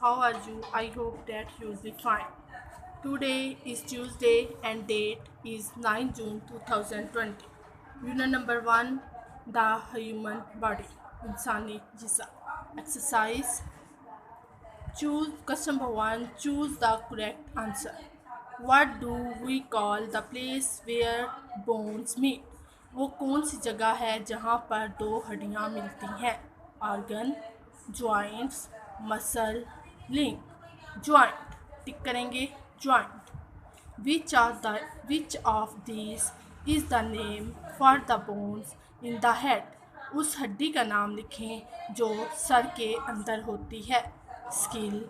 How are you? I hope that you'll be fine. Today is Tuesday and date is 9 June 2020. Unit number 1, the human body. Insani jism. Exercise. Choose question number 1. Choose the correct answer. What do we call the place where bones meet? वो कौन सी जगह है जहाँ पर दो हड्डियाँ मिलती हैं? Organ, joints, muscle, link. Joint tick करेंगे. Joint. Which of these is the name for the bones in the head? उस हड्डी का नाम लिखें जो सर के अंदर होती है. स्किल,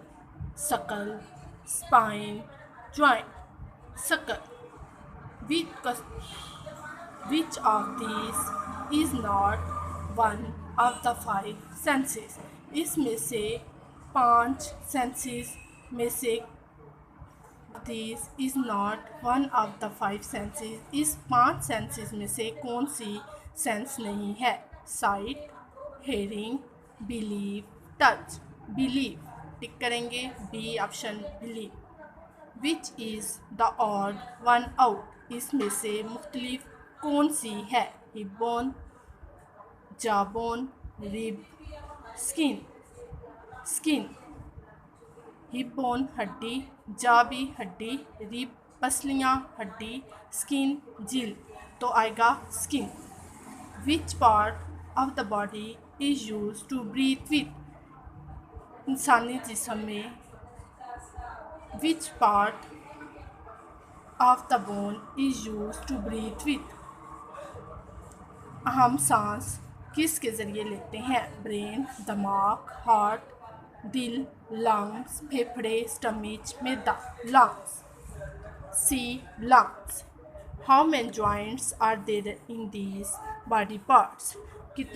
सकल, स्पाइन, जॉइंट. सकल. Which, which of these is not one of the five senses? इसमें से 5 सेंसेस में से this is not one of the 5 senses. इस 5 सेंसेस में से कौन सी सेंस नहीं है? Sight, hearing, believe, touch. Believe tick करेंगे. B option believe. Which is the odd one out? इसमें से मुख्तलिफ कौन सी है? Hip bone, jaw bone, rib, skin. Skin. Hip bone हड्डी, जा भी हड्डी, रिब पसलियाँ हड्डी, स्किन जिल. तो आएगा skin. Which part of the body is use to breathe with? इंसानी जिस्म में which part of the bone is use to breathe with? हम सांस किसके ज़रिए लेते हैं? ब्रेन, दिमाग, हार्ट, दिल, लंग्स, फेफड़े, स्टमच, मैदा. Lungs. C lungs. How many joints are there in these body parts?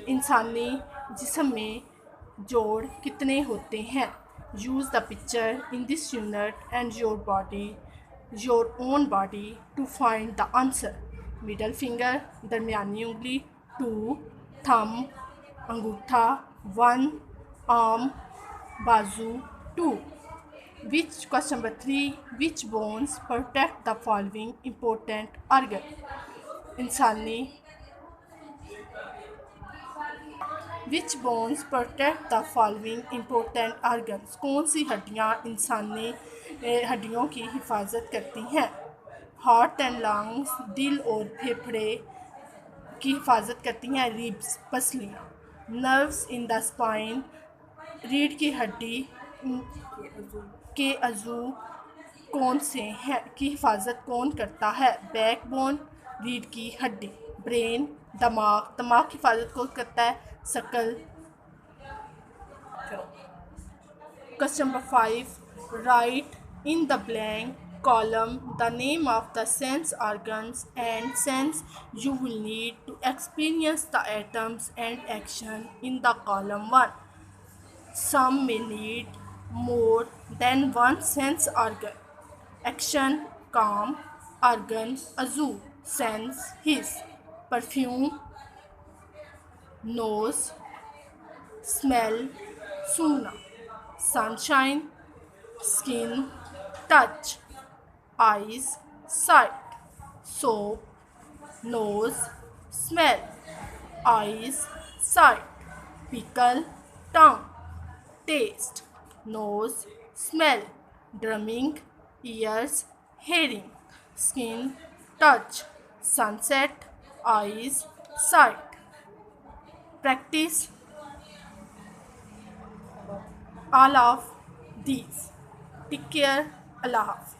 इंसानी जिस्म में जोड़ कितने होते हैं? Use the picture in this unit and your own body to find the answer. Middle finger दरमियानी उंगली, 2 थंब अंगूठा, 1 आर्म बाजू, 2. Which question number 3. Which bones protect the following important organ? इंसानी which bones protect the following important organs? कौन सी हड्डियाँ इंसानी हड्डियों की हिफाजत करती हैं? हार्ट एंड लंग्स दिल और फेफड़े की हिफाजत करती हैं. रिब्स पसलियाँ. नर्व्स इन द स्पाइन रीढ़ की हड्डी के अज़ू कौन से हैं की हिफाजत कौन करता है? बैकबोन रीढ़ की हड्डी. ब्रेन दिमाग की हिफाजत कौन करता है? सकल. Question number 5. Right in the blank column the name of the sense organs and sense you will need to experience the atoms and action in the column 1. Some may need more than one sense organ. Action calm, organ azoo, sense hiss, perfume nose, smell सूंघना, sunshine skin, touch, eyes, sight, soap, nose, smell, eyes, sight, pickle, tongue, taste, nose, smell, drumming, ears, hearing, skin, touch, sunset, eyes, sight. Practice all of these. Take care. Allah Hafiz.